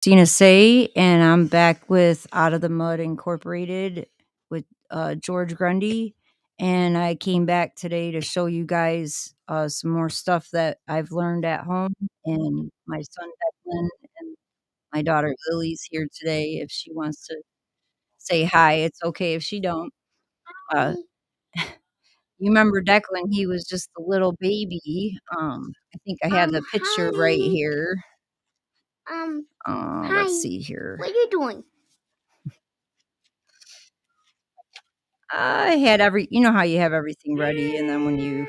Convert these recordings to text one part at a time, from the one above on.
Christina Sayyae, and I'm back with Out of the Mud Incorporated with George Grundy. And I came back today to show you guys some more stuff that I've learned at home. And my son Declan and my daughter Lily's here today. If she wants to say hi, it's okay if she don't. Uh, you remember Declan? He was just a little baby. I think I have the picture right Hi. here. Hi. Let's see here. What are you doing? I had you know how you have everything ready, and then when you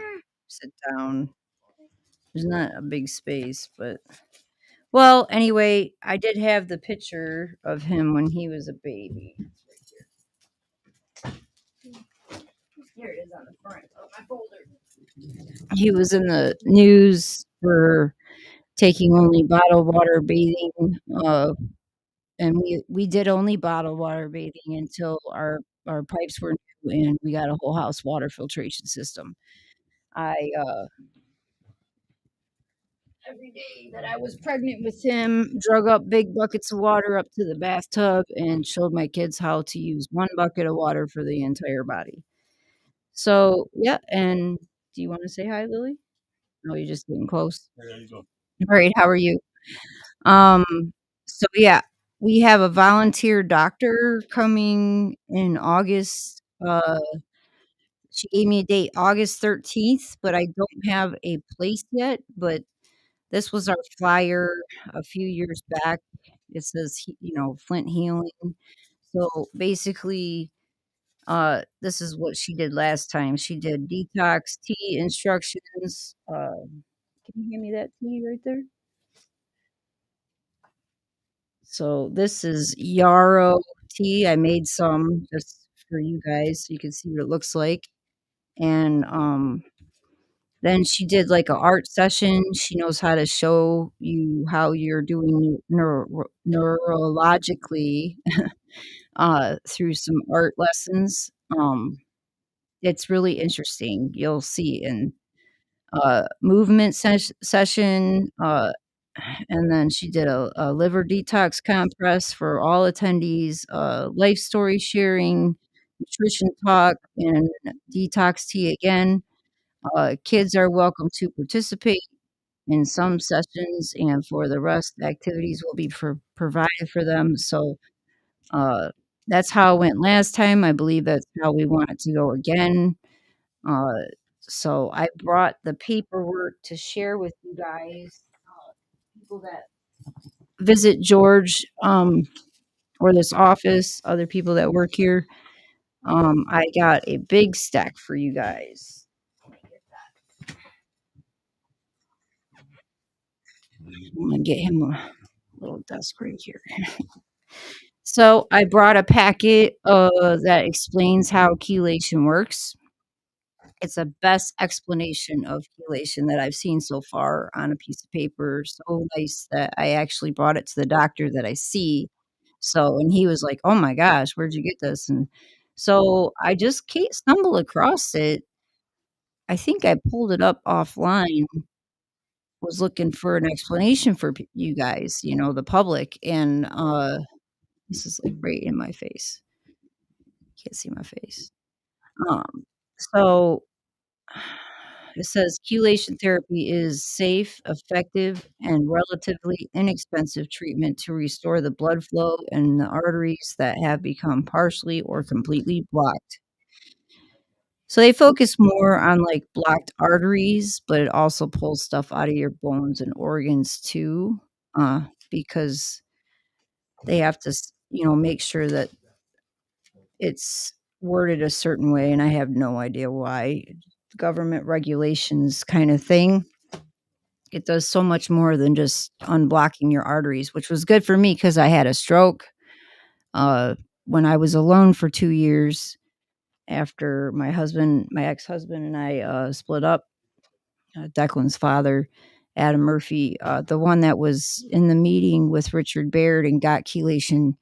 sit down, there's not a big space, but well, anyway, I did have the picture of him when he was a baby. Here it is on the front of my folder. He was in the news for taking only bottled water bathing, and we did only bottled water bathing until our pipes were new and we got a whole house water filtration system. I Every day that I was pregnant with him, drug up big buckets of water up to the bathtub and showed my kids how to use one bucket of water for the entire body. So, yeah, and do you want to say hi, Lily? No, you're just getting close. All right, how are you? Um, so yeah, we have a volunteer doctor coming in August. She gave me a date, August 13th, but I don't have a place yet. But this was our flyer a few years back. It says, Flint Healing. So basically, this is what she did last time. She did detox tea instructions. Can you hand me that tea right there? So this is yarrow tea. I made some just for you guys so you can see what it looks like. And then she did like a art session. She knows how to show you how you're doing neurologically through some art lessons. It's really interesting. You'll see in movement session. And then she did a liver detox compress for all attendees, life story sharing, nutrition talk, and detox tea again. Kids are welcome to participate in some sessions, and for the rest, the activities will be provided for them. So uh, that's how it went last time. I believe that's how we want it to go again. Uh, so I brought the paperwork to share with you guys. People that visit George or this office, other people that work here. I got a big stack for you guys. I'm gonna get him a little desk right here. So I brought a packet that explains how chelation works. It's the best explanation of chelation that I've seen so far on a piece of paper. So nice that I actually brought it to the doctor that I see. So, and he was like, "Oh my gosh, where'd you get this?" And so I just stumbled across it. I think I pulled it up offline, was looking for an explanation for you guys, the public, and this is like right in my face. Can't see my face. Um, so it says chelation therapy is safe, effective, and relatively inexpensive treatment to restore the blood flow in the arteries that have become partially or completely blocked. So they focus more on like blocked arteries, but it also pulls stuff out of your bones and organs too, because they have to, make sure that it's worded a certain way. And I have no idea why. Government regulations kind of thing. It does so much more than just unblocking your arteries, which was good for me because I had a stroke uh, when I was alone for 2 years after my ex-husband, and I split up. Declan's father, Adam Murphy, the one that was in the meeting with Richard Baird and got chelation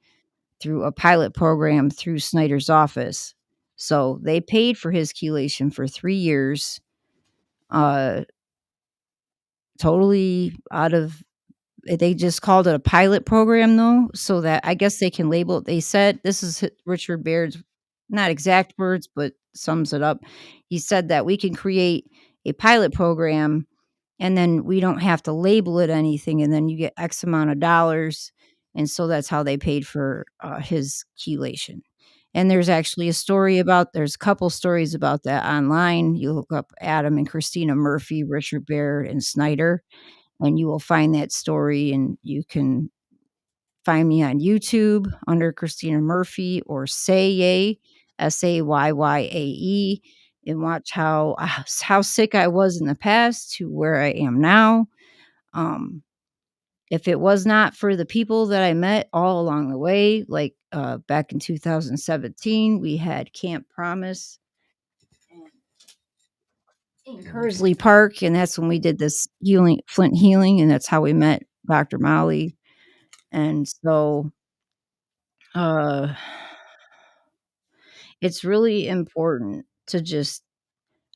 through a pilot program through Snyder's office. So they paid for his chelation for 3 years, uh, totally out of They just called it a pilot program, though, so that I guess they can label it. They said this is Richard Baird's not exact words, but sums it up. He said that we can create a pilot program, and then we don't have to label it anything, and then you get X amount of dollars, and so that's how they paid for, his chelation. And there's a couple stories about that online. You look up Adam and Christina Murphy, Richard Baird, and Snyder, and you will find that story, and you can find me on YouTube under Christina Murphy or Sayyae, Sayyae, and watch how sick I was in the past to where I am now. Um, if it was not for the people that I met all along the way, like back in 2017, we had Camp Promise in Kersley Park, and that's when we did this healing, Flint healing, and that's how we met Dr. Molly. And so, uh, it's really important to just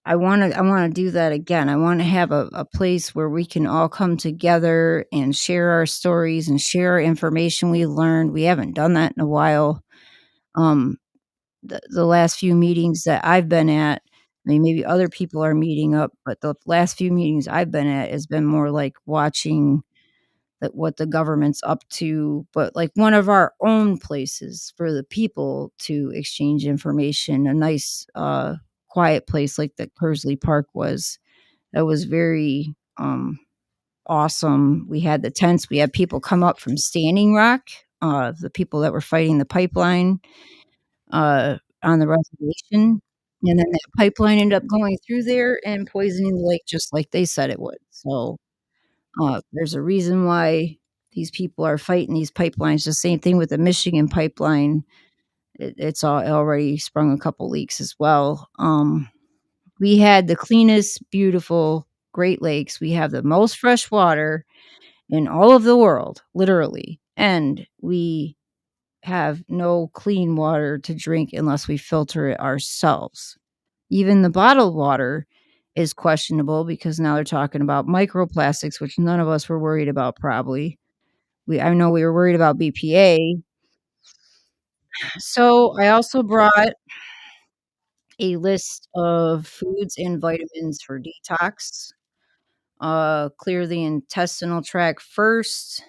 I wanna do that again. I wanna have a place where we can all come together and share our stories and share our information we learned. We haven't done that in a while. Um, the last few meetings that I've been at, I mean, maybe other people are meeting up, but the last few meetings I've been at has been more like watching what the government's up to, but like one of our own places for the people to exchange information, a nice, quiet place like that Kersley Park was. That was very, awesome. We had the tents, we had people come up from Standing Rock, the people that were fighting the pipeline, on the reservation, and then that pipeline ended up going through there and poisoning the lake just like they said it would. So there's a reason why these people are fighting these pipelines. The same thing with the Michigan pipeline. It already sprung a couple leaks as well. We had the cleanest, beautiful Great Lakes. We have the most fresh water in all of the world, literally. And we have no clean water to drink unless we filter it ourselves. Even the bottled water is questionable because now they're talking about microplastics, which none of us were worried about probably. I know we were worried about BPA. So, I also brought a list of foods and vitamins for detox. Clear the intestinal tract first,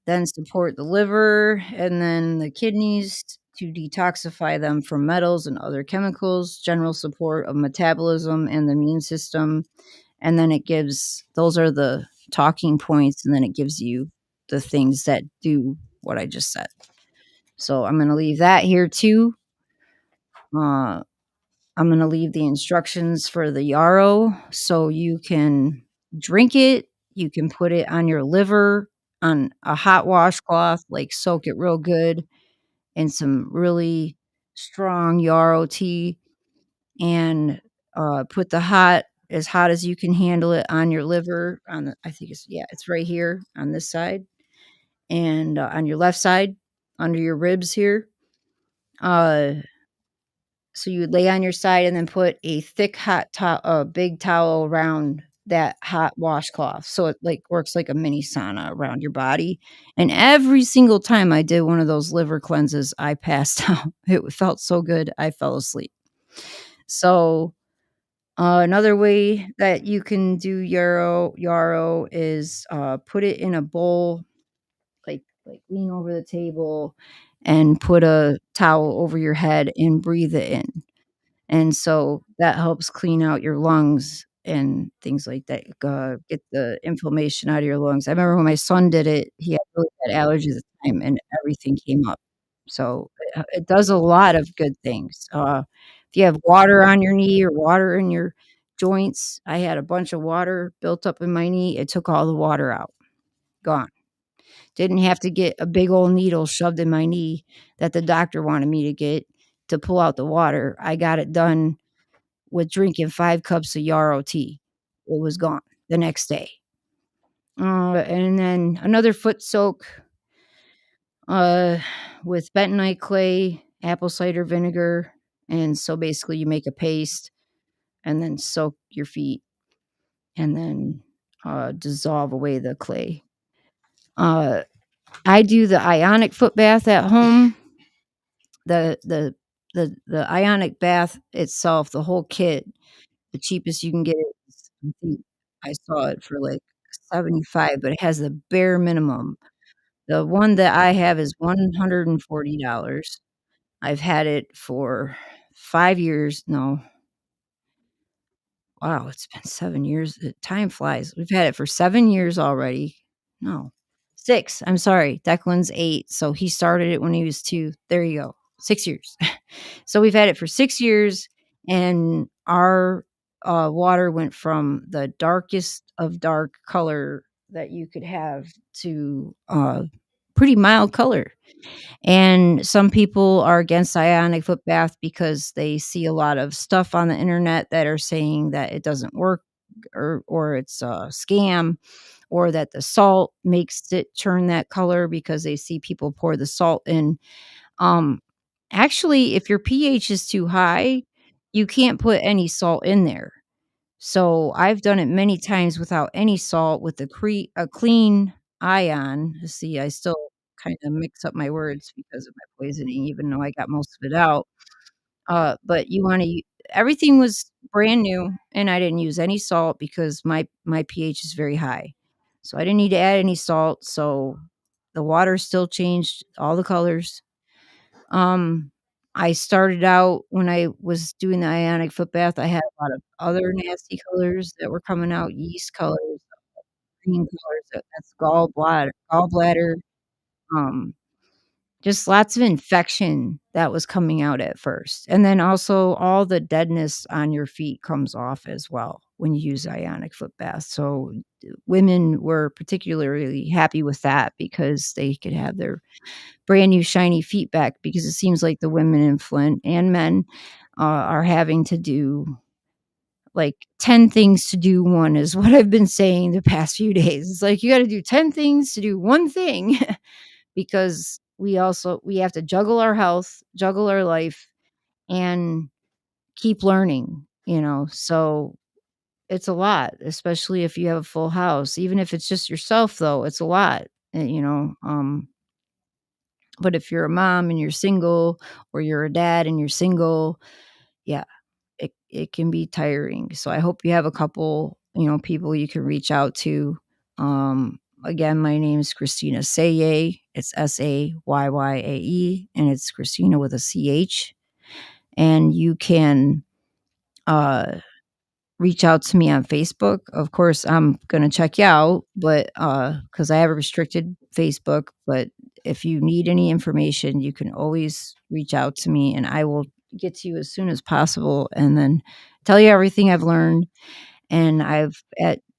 then support the liver and then the kidneys to detoxify them from metals and other chemicals, general support of metabolism and the immune system. And then it gives those are the talking points, and then it gives you the things that do what I just said. So I'm going to leave that here too. Uh, I'm going to leave the instructions for the yarrow so you can drink it. You can put it on your liver on a hot washcloth, like soak it real good in some really strong yarrow tea, and put the hot as you can handle it on your liver. I think it's right here on this side, and on your left side under your ribs here. Uh, So you would lay on your side and then put a thick big towel around that hot washcloth, so it, like, works like a mini sauna around your body, and every single time I did one of those liver cleanses, I passed out. It felt so good, I fell asleep. So, another way that you can do yarrow is, put it in a bowl, like, lean over the table and put a towel over your head and breathe it in. And so that helps clean out your lungs and things like that, get the inflammation out of your lungs. I remember when my son did it, he had really bad allergies at the time, and everything came up. So, it does a lot of good things. If you have water on your knee or water in your joints, I had a bunch of water built up in my knee, it took all the water out, gone. Didn't have to get a big old needle shoved in my knee that the doctor wanted me to get to pull out the water. I got it done with drinking 5 cups of yarrow tea. It was gone the next day. And then another foot soak, uh, with bentonite clay, apple cider vinegar, and so basically you make a paste and then soak your feet and then, dissolve away the clay. Uh, I do the ionic foot bath at home. The the the ionic bath itself, the whole kit, the cheapest you can get is, I think I saw it for, like, 75, but it has the bare minimum. The one that I have is $140. I've had it for 5 years. No, wow, it's been 7 years. Time flies. We've had it for 7 years already. No, 6. I'm sorry. Declan's 8, so he started it when he was 2. There you go. 6 years. So we've had it for 6 years, and our, water went from the darkest of dark color that you could have to, pretty mild color. And some people are against ionic foot bath because they see a lot of stuff on the internet that are saying that it doesn't work, or it's a scam, or that the salt makes it turn that color because they see people pour the salt in. Um, Actually, if your pH is too high, you can't put any salt in there. So I've done it many times without any salt with a clean ion. See, I still kinda mix up my words because of my poisoning, even though I got most of it out. But you wanna everything was brand new, and I didn't use any salt because my pH is very high. So I didn't need to add any salt, so the water still changed all the colors. Um, I started out when I was doing the ionic foot bath, I had a lot of other nasty colors that were coming out, yeast colors, green colors, that's gallbladder, um, just lots of infection that was coming out at first, and then also all the deadness on your feet comes off as well when you use ionic foot bath, so, women were particularly happy with that because they could have their brand new shiny feet back, because it seems like the women in Flint and men, are having to do, like, 10 things to do 1 is what I've been saying the past few days. It's like, you gotta do 10 things to do 1 thing because we have to juggle our health, juggle our life, and keep learning, you know? So, it's a lot, especially if you have a full house. Even if it's just yourself, though, it's a lot, you know? But if you're a mom and you're single, or you're a dad and you're single, yeah, it can be tiring. So I hope you have a couple, people you can reach out to. Again, my name is Christina Sayyae. It's Sayyae, and it's Christina with a CH. And you can uh reach out to me on Facebook. Of course, I'm gonna check you out, but, because I have a restricted Facebook, but if you need any information, you can always reach out to me, and I will get to you as soon as possible, and then tell you everything I've learned, and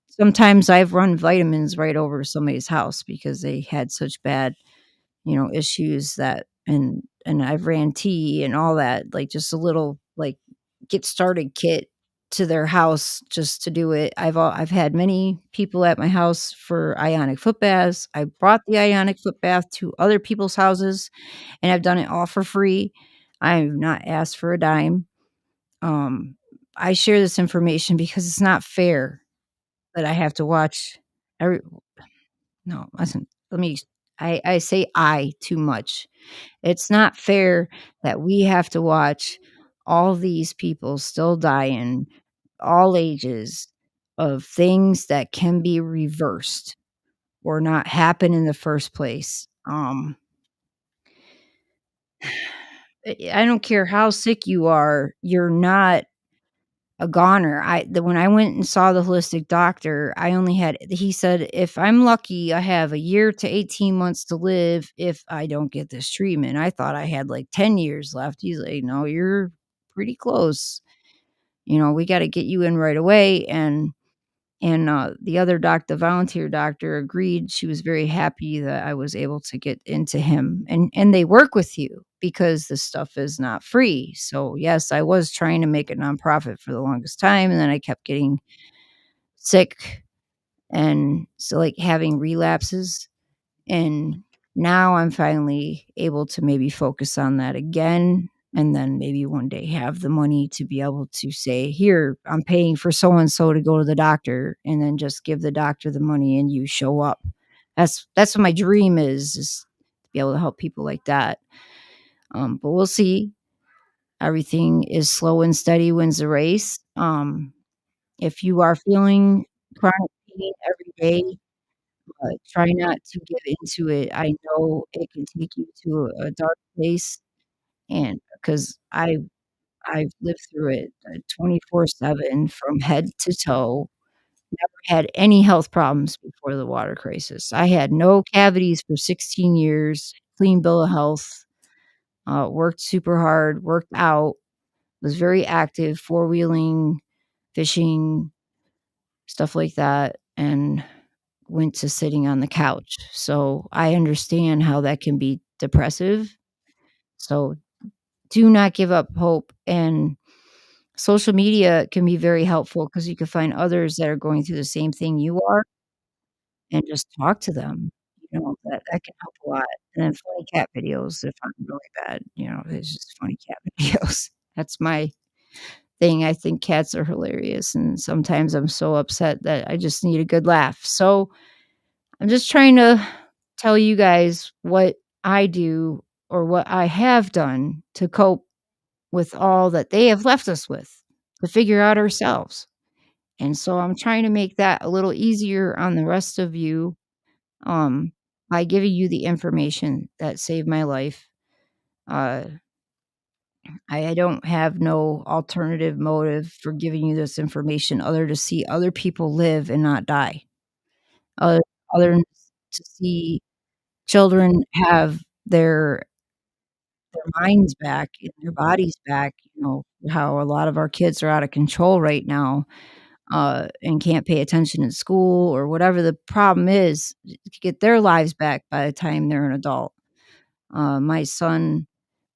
sometimes I've run vitamins right over somebody's house because they had such bad, issues that, and I've ran tea and all that, like, just a little, like, get started kit to their house just to do it. I've had many people at my house for ionic foot baths. I brought the ionic foot bath to other people's houses, and I've done it all for free. I've not asked for a dime. Um, I share this information because it's not fair that I have to watch every no, listen, let me I say "I" too much. It's not fair that we have to watch all these people still dying, all ages, of things that can be reversed or not happen in the first place. I don't care how sick you are, you're not a goner. When I went and saw the holistic doctor, I only had he said, "If I'm lucky, I have a year to 18 months to live if I don't get this treatment." I thought I had, like, 10 years left. He's like, "No, you're pretty close. We gotta get you in right away," and the other the volunteer doctor agreed. She was very happy that I was able to get into him, and they work with you because this stuff is not free. So, yes, I was trying to make a nonprofit for the longest time, and then I kept getting sick, and so, like, having relapses, and now I'm finally able to maybe focus on that again, and then maybe one day have the money to be able to say, "Here, I'm paying for so and so to go to the doctor," and then just give the doctor the money and you show up. That's what my dream is to be able to help people like that. But we'll see. Everything is slow and steady wins the race. If you are feeling chronic pain every day, try not to give into it. I know it can take you to a dark place, and because I've lived through it 24/7 from head to toe. Never had any health problems before the water crisis. I had no cavities for 16 years, clean bill of health, worked super hard, worked out, was very active, four-wheeling, fishing, stuff like that, and went to sitting on the couch. So I understand how that can be depressive. So do not give up hope. And social media can be very helpful because you can find others that are going through the same thing you are and just talk to them. That can help a lot. And then funny cat videos if I'm really bad, it's just funny cat videos. That's my thing. I think cats are hilarious, and sometimes I'm so upset that I just need a good laugh. So I'm just trying to tell you guys what I do or what I have done to cope with all that they have left us with to figure out ourselves. And so I'm trying to make that a little easier on the rest of you, um, by giving you the information that saved my life. Uh, I don't have no alternative motive for giving you this information other to see other people live and not die. Other other than to see children have their minds back and their bodies back, how a lot of our kids are out of control right now, and can't pay attention in school or whatever the problem is, to get their lives back by the time they're an adult. My son,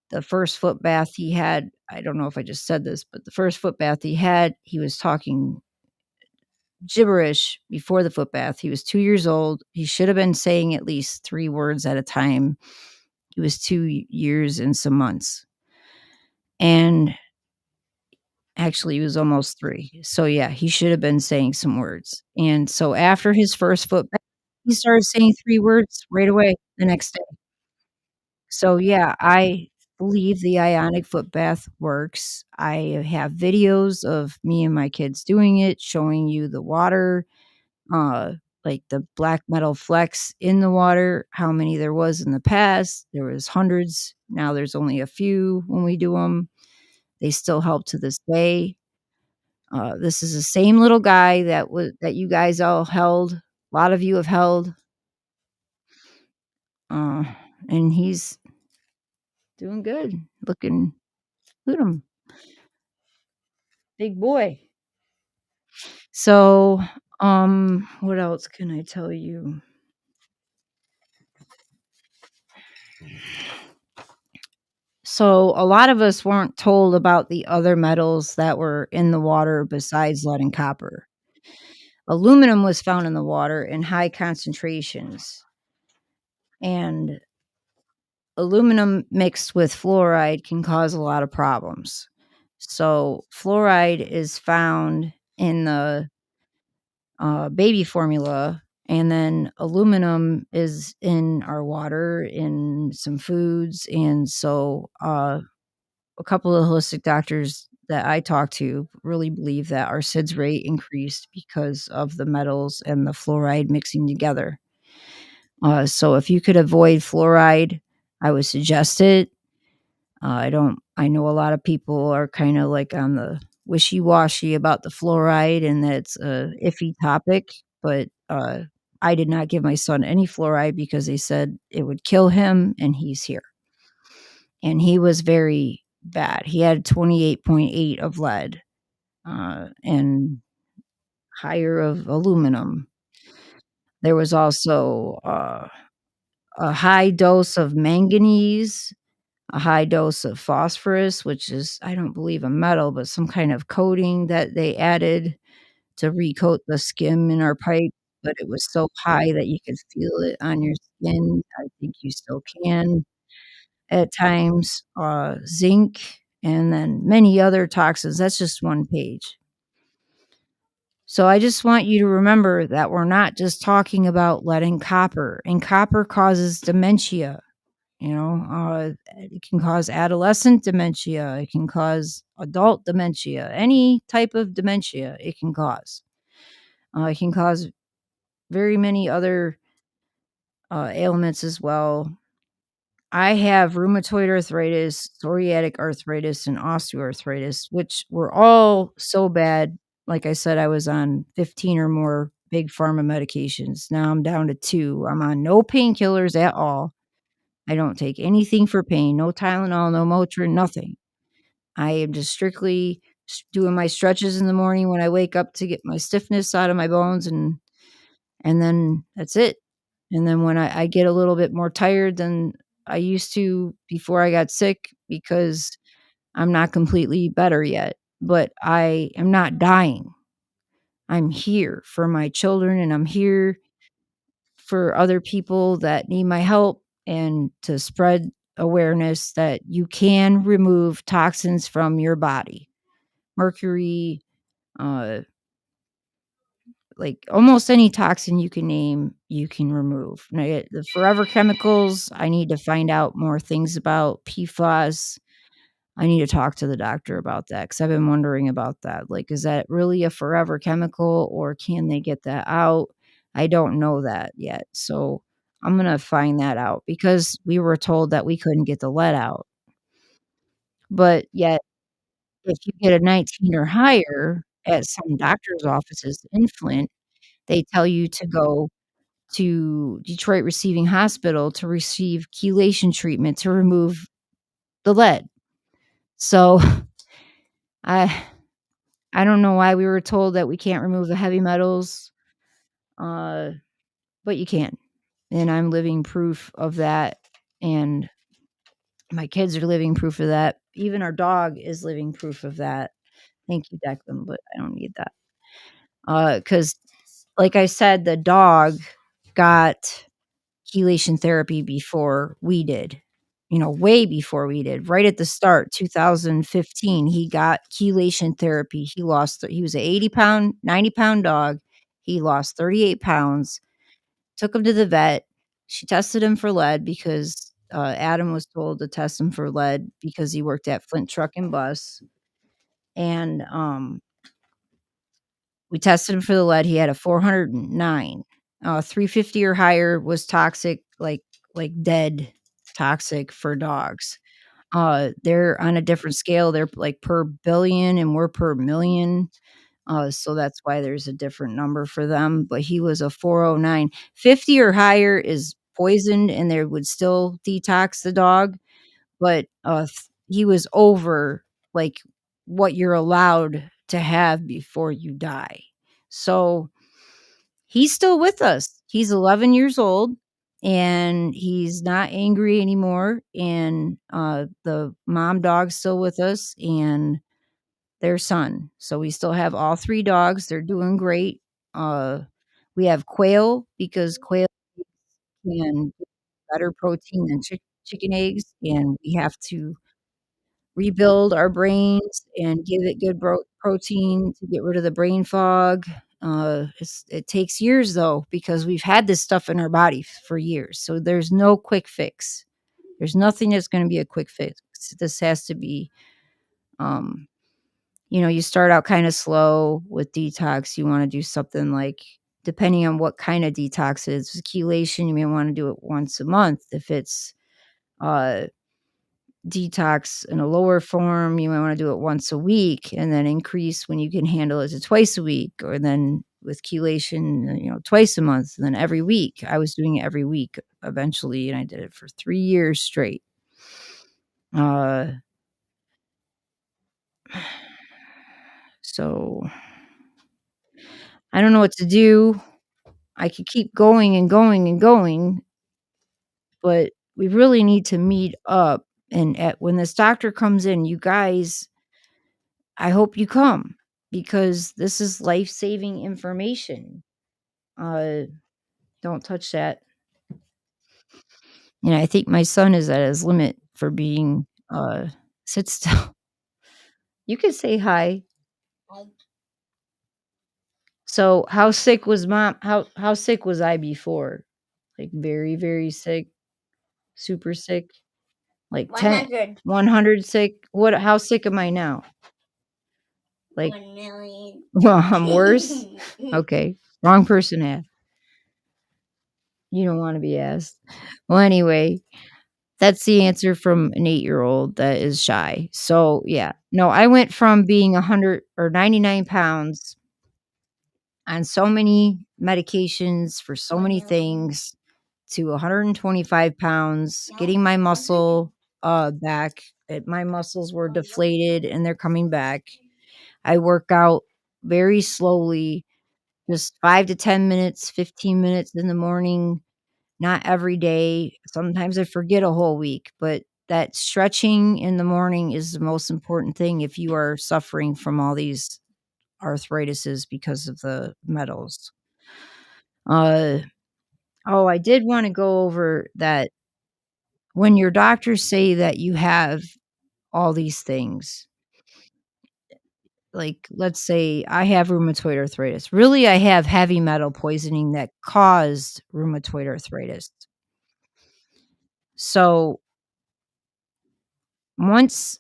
the first foot bath he had, I don't know if I just said this, but the first foot bath he had, he was talking gibberish before the foot bath. He was 2 years old. He should have been saying at least 3 words at a time. He was 2 years and some months. And actually, he was almost 3. So, yeah, he should have been saying some words. And so after his first foot bath, he started saying 3 words right away the next day. So, yeah, I believe the ionic foot bath works. I have videos of me and my kids doing it, showing you the water, uh, like the black metal flecks in the water, how many there was in the past. There was hundreds. Now there's only a few when we do them. They still help to this day. This is the same little guy that you guys all held. A lot of you have held, uh, and he's doing good. Look at him, big boy. So, what else can I tell you? So, a lot of us weren't told about the other metals that were in the water besides lead and copper. Aluminum was found in the water in high concentrations, and aluminum mixed with fluoride can cause a lot of problems. So, fluoride is found in the baby formula, and then aluminum is in our water, in some foods. And so, a couple of holistic doctors that I talked to really believe that our SIDS rate increased because of the metals and the fluoride mixing together. So, if you could avoid fluoride, I would suggest it. I know a lot of people are kind of like on the wishy-washy about the fluoride and that it's a iffy topic, but I did not give my son any fluoride because they said it would kill him, and he's here. And he was very bad. He had 28.8 of lead, and higher of aluminum. There was also a high dose of manganese, a high dose of phosphorus, which is, I don't believe a metal, but some kind of coating that they added to recoat the skim in our pipe, but it was so high that you could feel it on your skin. I think you still can at times. Zinc, and then many other toxins. That's just one page. So I just want you to remember that we're not just talking about lead and copper, and copper causes dementia. It can cause adolescent dementia. It can cause adult dementia. Any type of dementia it can cause. It can cause very many other ailments as well. I have rheumatoid arthritis, psoriatic arthritis, and osteoarthritis, which were all so bad. Like I said, I was on 15 or more big pharma medications. Now I'm down to 2. I'm on no painkillers at all. I don't take anything for pain, no Tylenol, no Motrin, nothing. I am just strictly doing my stretches in the morning when I wake up to get my stiffness out of my bones, and then that's it. And then when I get a little bit more tired than I used to before I got sick, because I'm not completely better yet, but I am not dying. I'm here for my children, and I'm here for other people that need my help, and to spread awareness that you can remove toxins from your body. Mercury, uh, like almost any toxin you can name, you can remove. Now, the forever chemicals, I need to find out more things about PFAS. I need to talk to the doctor about that, because I've been wondering about that. Like, is that really a forever chemical, or can they get that out? I don't know that yet. So I'm going to find that out, because we were told that we couldn't get the lead out. But yet, if you get a 19 or higher at some doctor's offices in Flint, they tell you to go to Detroit Receiving Hospital to receive chelation treatment to remove the lead. So I I don't know why we were told that we can't remove the heavy metals, uh, but you can. And I'm living proof of that, and my kids are living proof of that. Even our dog is living proof of that. Thank you, Declan, but I don't need that. Because, like I said, the dog got chelation therapy before we did, way before we did. Right at the start, 2015, he got chelation therapy. He was an 80-pound, 90-pound dog. He lost 38 pounds, took him to the vet. She tested him for lead, because Adam was told to test him for lead because he worked at Flint Truck and Bus. And we tested him for the lead. He had a 409. 350 or higher was toxic, like dead toxic for dogs. They're on a different scale. They're like per billion, and we're per million. So that's why there's a different number for them. But he was a 409. 50 or higher is poisoned, and they would still detox the dog. But he was over, like, what you're allowed to have before you die. So he's still with us. He's 11 years old, and he's not angry anymore, and the mom dog's still with us, and their son. So we still have all 3 dogs. They're doing great. Uh, we have quail, because quail can get better protein than chicken eggs, and we have to rebuild our brains and give it good protein to get rid of the brain fog. It takes years, though, because we've had this stuff in our body for years. So there's no quick fix. There's nothing that's going to be a quick fix. This has to be, you start out kind of slow with detox. You want to do something like, depending on what kind of detox it is, chelation, you may want to do it once a month. If it's uh, detox in a lower form, you might want to do it once a week, and then increase when you can handle it to twice a week, or then with chelation, twice a month, and then every week. I was doing it every week eventually, and I did it for 3 years straight. Uh, so I don't know what to do. I could keep going and going and going, but we really need to meet up. And when this doctor comes in, you guys, I hope you come, because this is life-saving information. Uh, don't touch that. I think my son is at his limit for being, sit still. You can say hi. So, how sick was mom? How sick was I before? Like very, very sick, super sick, like 10, 100. 100 sick. What? How sick am I now? Like, 1,000,000. well, I'm worse. Okay, wrong person to ask. You don't want to be asked. Well, anyway, that's the answer from an 8-year-old that is shy. So yeah, no, I went from being 100 or 99 pounds on so many medications for so many 1,000,000. things to 125 pounds, getting my muscle back. My muscles were deflated and they're coming back. I work out very slowly, just 5 to 10 minutes, 15 minutes in the morning, not every day. Sometimes I forget a whole week, but that stretching in the morning is the most important thing if you are suffering from all these arthritises because of the metals. Uh, oh, I did want to go over that when your doctors say that you have all these things, like let's say I have rheumatoid arthritis. Really, I have heavy metal poisoning that caused rheumatoid arthritis. So once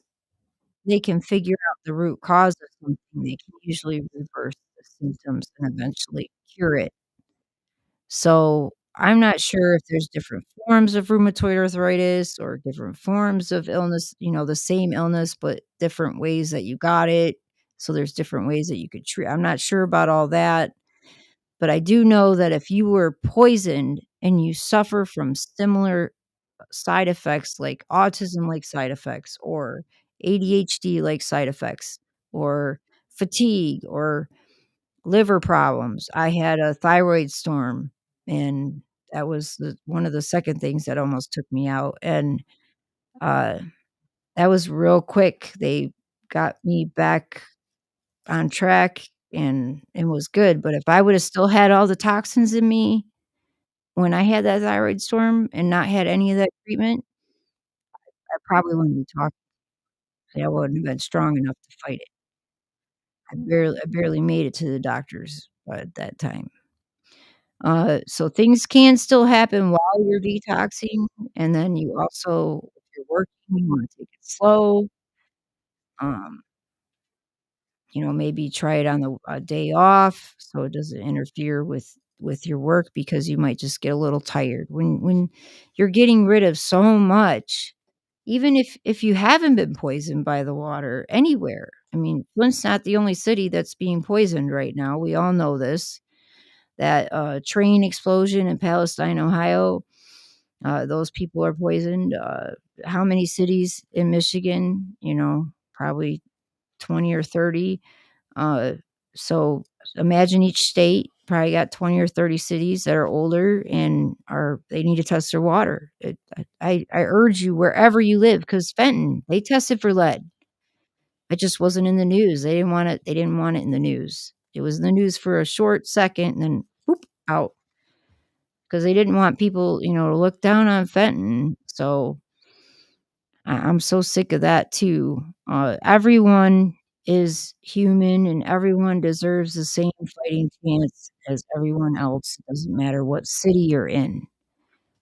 they can figure out the root cause of something, they can usually reverse the symptoms and eventually cure it. So, I'm not sure if there's different forms of rheumatoid arthritis or different forms of illness, the same illness, but different ways that you got it. So, there's different ways that you could treat. I'm not sure about all that, but I do know that if you were poisoned and you suffer from similar side effects like autism-like side effects or ADHD-like side effects or fatigue or liver problems. I had a thyroid storm, and that was one of the second things that almost took me out, and, uh, that was real quick. They got me back on track, and it was good, but if I woulda still had all the toxins in me when I had that thyroid storm and not had any of that treatment, I probably wouldn't be talking. I wouldn't have been strong enough to fight it. I barely made it to the doctors at that time. So things can still happen while you're detoxing, and then you also if you're working, you wanna take it slow, um, maybe try it on the day off so it doesn't interfere with your work because you might just get a little tired. When you're getting rid of so much, even if you haven't been poisoned by the water anywhere, I mean, Flint's not the only city that's being poisoned right now, we all know this. That, train explosion in Palestine, Ohio, those people are poisoned. How many cities in Michigan? Probably 20 or 30. Uh, so imagine each state probably got 20 or 30 cities that are older and they need to test their water. I urge you wherever you live, because Fenton, they tested for lead. It just wasn't in the news. They didn't want it in the news. It was in the news for a short second and then boop, out. 'Cause they didn't want people, to look down on Fenton, so I'm so sick of that too. Everyone is human and everyone deserves the same fighting chance as everyone else. It doesn't matter what city you're in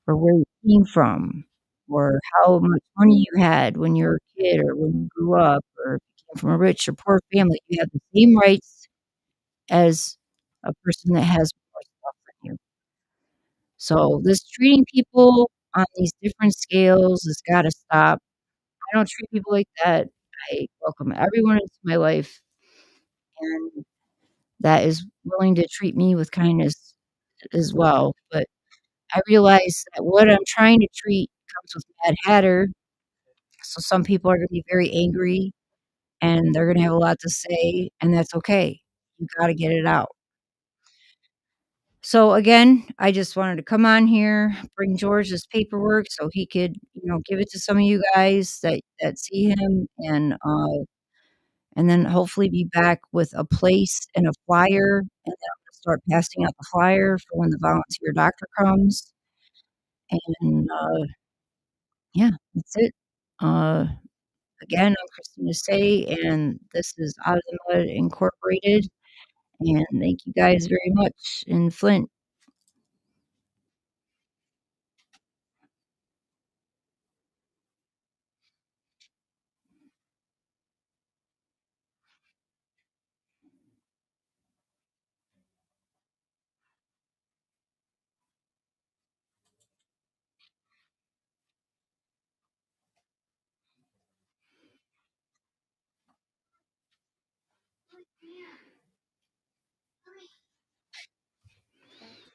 or where you came from or how much money you had when you were a kid or when you grew up or if you came from a rich or poor family. You have the same rights as a person that has more stuff than you. So, this treating people on these different scales has gotta stop. I don't treat people like that. I welcome everyone into my life, and that is willing to treat me with kindness as well, but I realize that what I'm trying to treat comes with Mad Hatter, so some people are gonna be very angry, and they're gonna have a lot to say, and that's okay. You gotta get it out. So again, I just wanted to come on here, bring George this paperwork so he could, give it to some of you guys that see him and then hopefully be back with a place and a flyer, and then I'm gonna start passing out the flyer for when the volunteer doctor comes, and, yeah, that's it. Uh, again, I'm Christina Sayyae, and this is Out of the Mud Incorporated, And thank you guys very much in Flint.